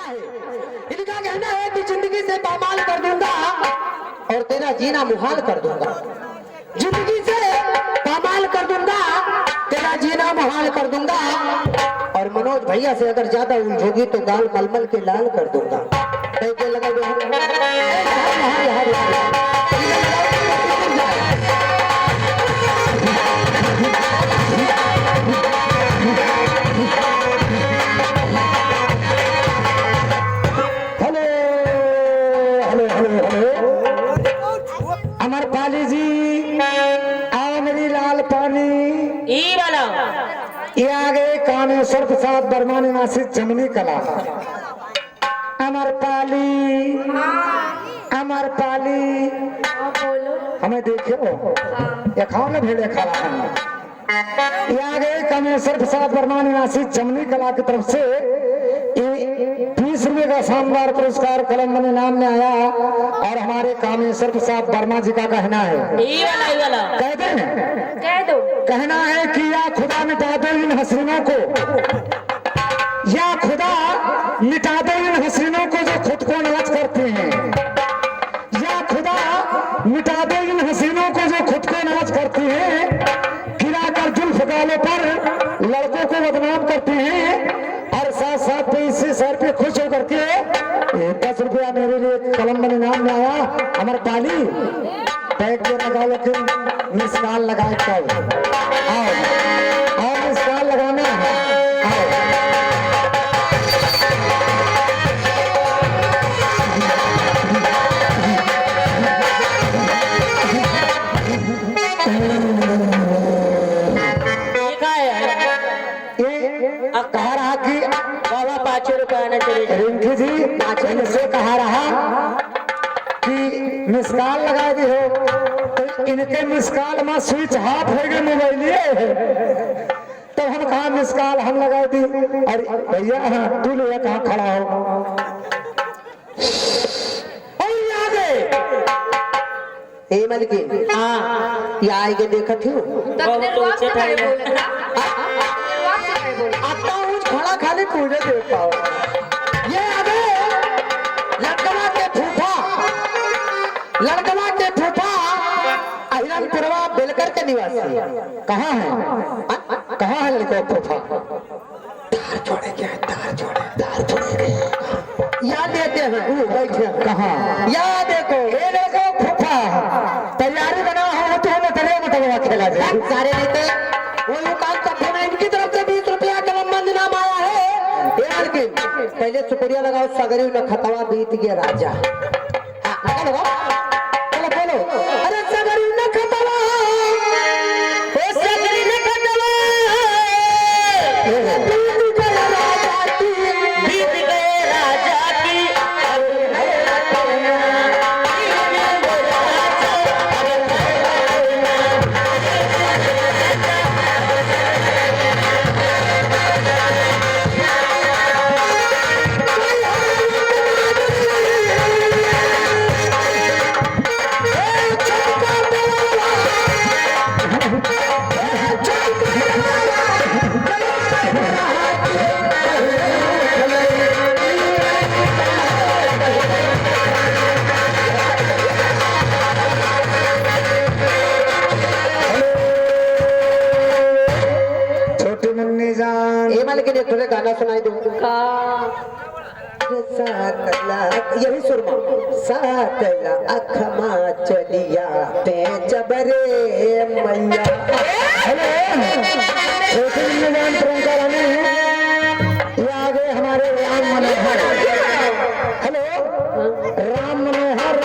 इनका कहना है कि जिंदगी से पामाल कर दूंगा और तेरा जीना मुहाल कर दूंगा। जिंदगी से पामाल कर दूंगा, तेरा जीना मुहाल कर दूंगा। और मनोज भैया से अगर ज्यादा उलझोगी तो गाल मलमल के लाल कर दूंगा। कैसे लगा दो? अमर पाली जी आओ मेरी लाल पानी ये आगे कामेश्वर प्रसाद बर्मा निवासी जमनी कला। अमर पाली हमें देखो ये खाओ ना भेड़े खाला। ये आगे कामेश्वर प्रसाद बर्मा निवासी जमनी कला की तरफ से 20 रुपए का शानदार पुरस्कार कलम बने नाम में आया। और हमारे कामेश्वर प्रसाद वर्मा जी का कहना है, कहते हैं कह दो, कहना है कि या खुदा मिटा दो इन हसीनों को, या खुदा मिटा दो इन हसीनों को जो खुद को नाच करते हैं। या खुदा मिटा दो इन हसीनों को जो खुद को नाच करती हैं। गिराकर जुल्फ गालों पर लड़कों को बदनाम करते हैं। और साथ साथ में इसी सर पे खुश होकर के 10 रुपया मेरे लिए कलम बने नाम में आया। अमर पाली बैग के लगा लेकिन मिसकाल लगाए तब आओ मिसकाल लगाना आओ। कहा रहा कि बाबा 5 रुपया आना चाहिए। रिंकी जी 5 से कहा रहा कि मिसकाल लगा दी हो तो इनके मिसकाल में स्विच हाफ हो गए मोबाइल। तो हम कहा मिसकाल हम लगा दी। और भैया हाँ तू ले कहाँ खड़ा हो मलकिन। हाँ ये आएंगे देखा थी खड़ा खाली पूजा देख पाओ। ये अबे लड़कवा के फूफा अहिरनपुरवा बेलकर के निवासी कहाँ है लड़का फूफा? तार छोड़े क्या है? तार छोड़े याद देते हैं वो बैठे कहाँ? याद देखो ये देखो फूफा तैयारी बना हो तो हमें तले मतलब खेला जाए सारे नेते वो काम करते हैं। इनकी तरफ से 20 रुपया कलम बंद नाम आया है। पहले शुक्रिया लगाओ सगरी न खतवा बीत गया राजा। बोलो अरे सगरी न खतवा सगरी न खतवा बीत गए राजा की लेकिन एक थोड़े गाना सुनाई दो। यही सुरमा 7 लाख माँ चलिया ते जबरे मैया। ये आगे हमारे राम मनोहर। हेलो राम मनोहर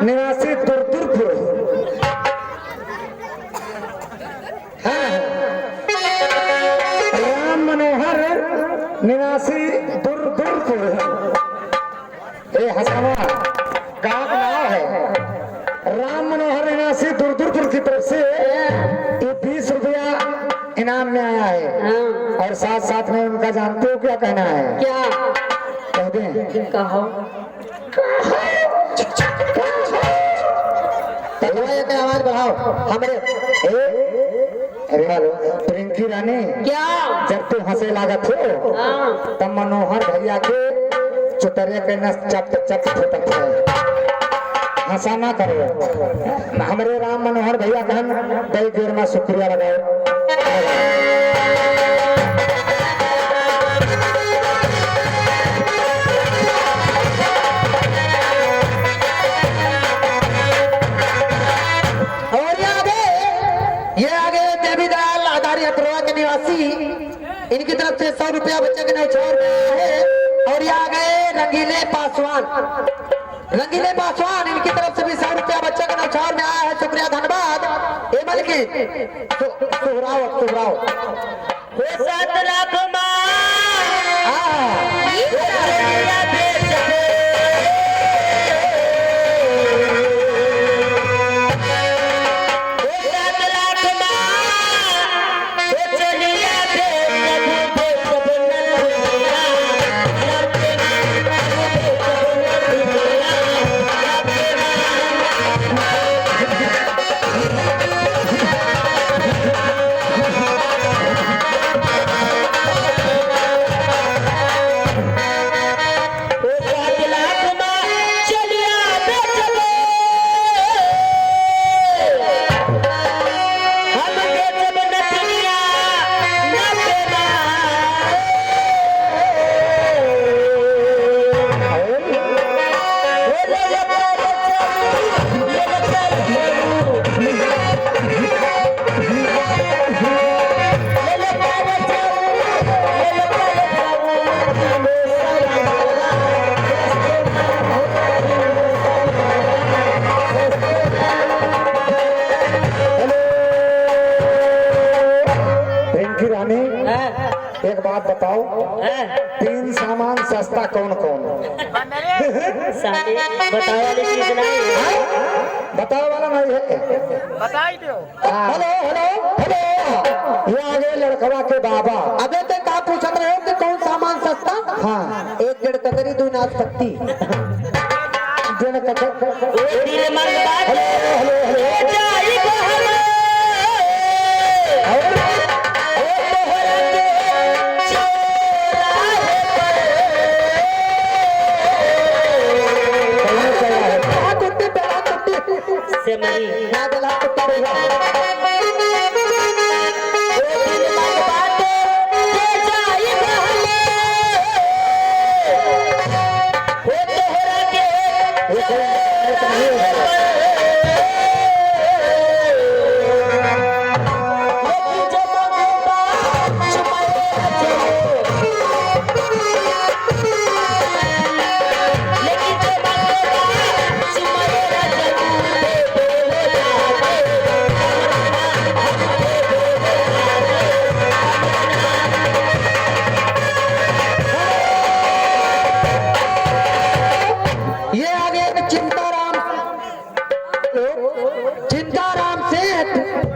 निवासी दुर्दुरपुर। निवासी दुर्दुरपुर हसाना गांव का नाम है। राम मनोहर निवासी दुर्दुरपुर की तरफ से ये 20 रुपया इनाम में आया है। और साथ साथ में उनका जानते हो क्या कहना है? क्या कहते हैं? कहो आवाज बढ़ाओ हमारे प्रिंकी रानी। क्या जब तू हंसे लागत हो तब मनोहर भैया के चुतरिया के न चप चप फुटत है। हंसा ना करो। हमारे राम मनोहर भैया बहन बड़ी देर में शुक्रिया लगाओ। इनकी तरफ से 100 रुपया बच्चे के न्यौछावर में है। और ये आ गए रंगीले पासवान। रंगीले पासवान इनकी तरफ से भी 100 रुपया बच्चे के न्यौछावर में आया है। शुक्रिया धन्यवाद। एमल की सुहराओ 7 लाख एक बात बताओ, 3 सामान सस्ता कौन कौन? बताओ वाला नहीं है। बताई दो। हेलो हेलो हेलो, ये आगे लड़कवा के बाबा। अबे तो का पूछत रहे कि कौन सामान सस्ता? हाँ, 1 कतरी 2 नाशपत्ती। हेलो हेलो हेलो, से मरी ना दिला कुत्ता बेगा।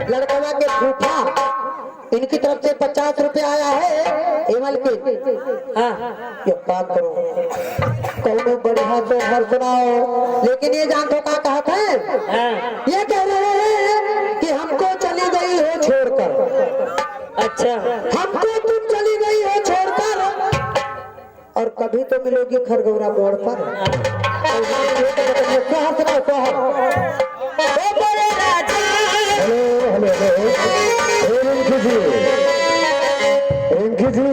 लड़कवा के फूफा इनकी तरफ से 50 रुपया आया है। एमल के ये बात करो, कौनो बढ़िया तो हर सुनाओ। लेकिन ये जान तो का कहते हैं, ये कह रहे हैं कि हमको चली गई हो छोड़कर। अच्छा, हमको तुम चली गई हो छोड़कर, और कभी तो मिलोगी खरगौरा मोड़ पर। हेलो हेलो, रिंकी जी, रिंकी जी,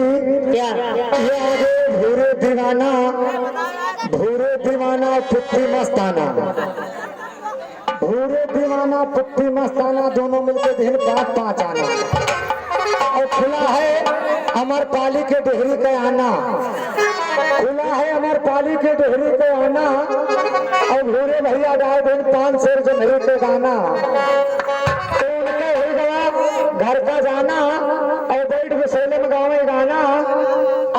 क्या ये आगे भूरे दीवाना पुट्टी मस्ताना, भूरे दीवाना पुट्टी मस्ताना दोनों मिलकर दिन 5-5 आना। और खुला है अमर पाली के डेहरी का आना, खुला है अमर पाली के डेहरी का आना। और भूरे भैया गाए दिन 5 शेर जनवरी के गाना, तो उनका हो गया घर का जाना। और बैठ विशेलम गाँव में गाना,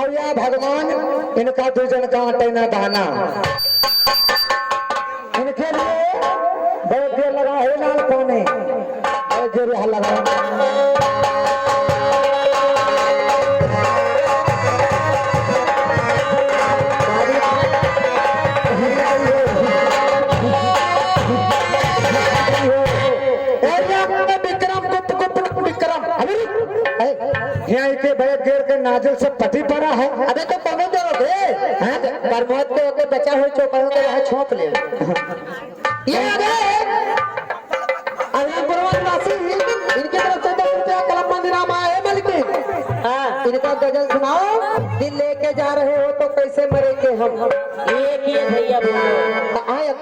और या भगवान इनका 2 जन का आटे न दाना। इनके लिए बहुत देर लगा है लाल पाने, बहुत देर यहाँ लगा। यहाँ के बैठ गिर के नाजिल से पटी पड़ा है। अबे तो कौनो देर हो गए प्रमोद के होके बचा हुए चौपायों के वहाँ छोप ले। ये आ गए अहिरानपुर वासी, इनके तरफ से 10 रुपया कलम बंद इनाम आया है मालिक। हाँ, इनका गजल सुनाओ। दिल लेके जा रहे हो तो कैसे मरेंगे हम। एक ही भैया बोलो। आए अब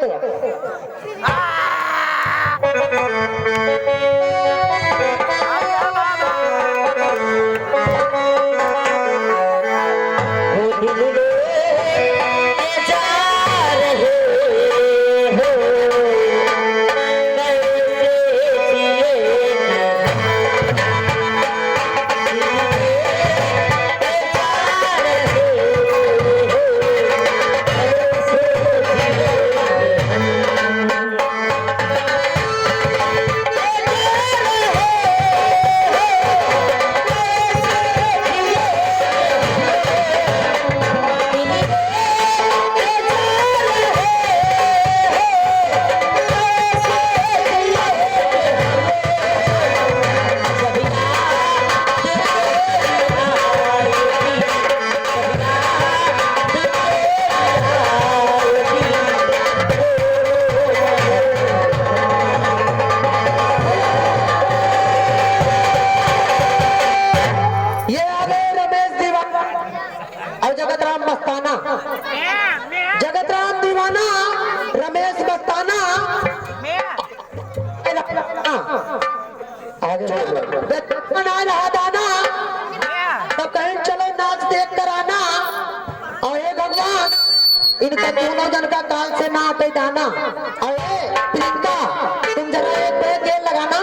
जगतराम दीवाना, रमेश मस्ताना, बनाए रहा दाना, तो कहीं चलो नाच देख कर आना। और ये भगवान इनका दोनों जन का काल से ना हटे जाना। अरे प्रियंका तुम जरा एक पे गेल लगाना।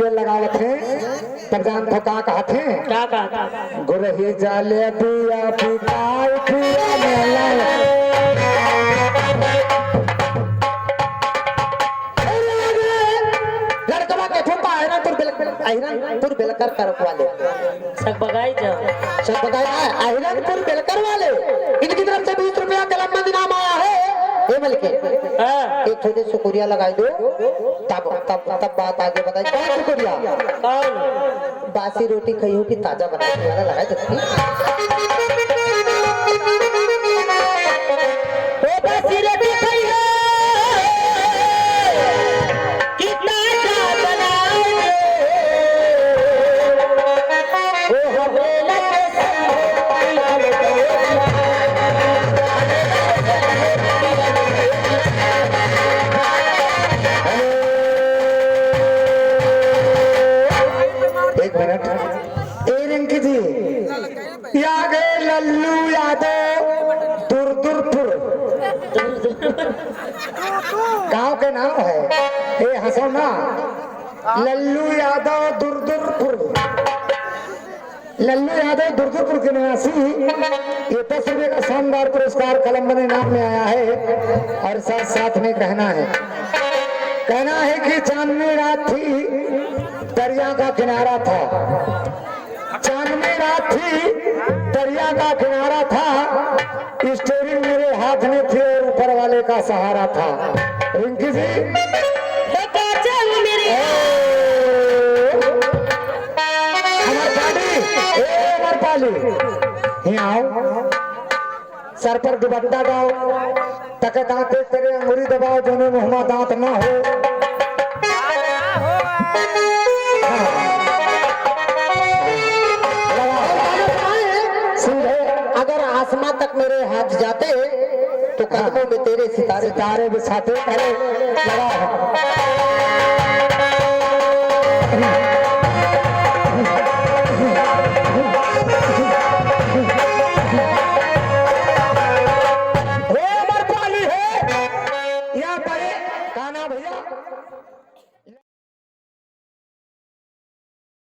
लगा लगावत है तब जान तो का कहते हैं क्या गुरही जाले पिया पिताई पिया मेला लड़कवा के फूफा अहिरानपुर बेलकर करक वाले सब बगाई अहिरानपुर बेलकर वाले इनकी तरफ से 20 रुपया कलम में इनाम आया है। ये मिलके एक थोड़ी शुक्रिया लगाई दो, तब तब तब बात आगे बताई। कौन शुक्रिया? कौन? बासी रोटी खाई हो कि ताजा बनाने वाला लगाए तो वो बासी रोटी खाई हो कि ताजा बनाए वो हवेला के लल्लू यादव दुरदुरपुर गांव के नाम है। ये हंसो ना, लल्लू यादव दुरदुरपुर, लल्लू यादव दुरदुरपुर के निवासी। ये 10 रुपये का शानदार पुरस्कार कलम बने नाम में आया है। और साथ साथ में कहना है कि चांदनी रात थी, दरिया का किनारा था। चांदनी रात थी, दरिया का किनारा था, स्टीयरिंग मेरे हाथ में थी और ऊपर वाले का सहारा था। रिंकी जी हमार पाली आओ, सर पर दुपट्टा डाओ, तक दांते तेरे अंगुरी दबाओ, दोनों मुहमा दांत ना हो। आसमां तक मेरे हाथ जाते तो कदमों में तेरे सितारे तारे बिछाते। अरे लगा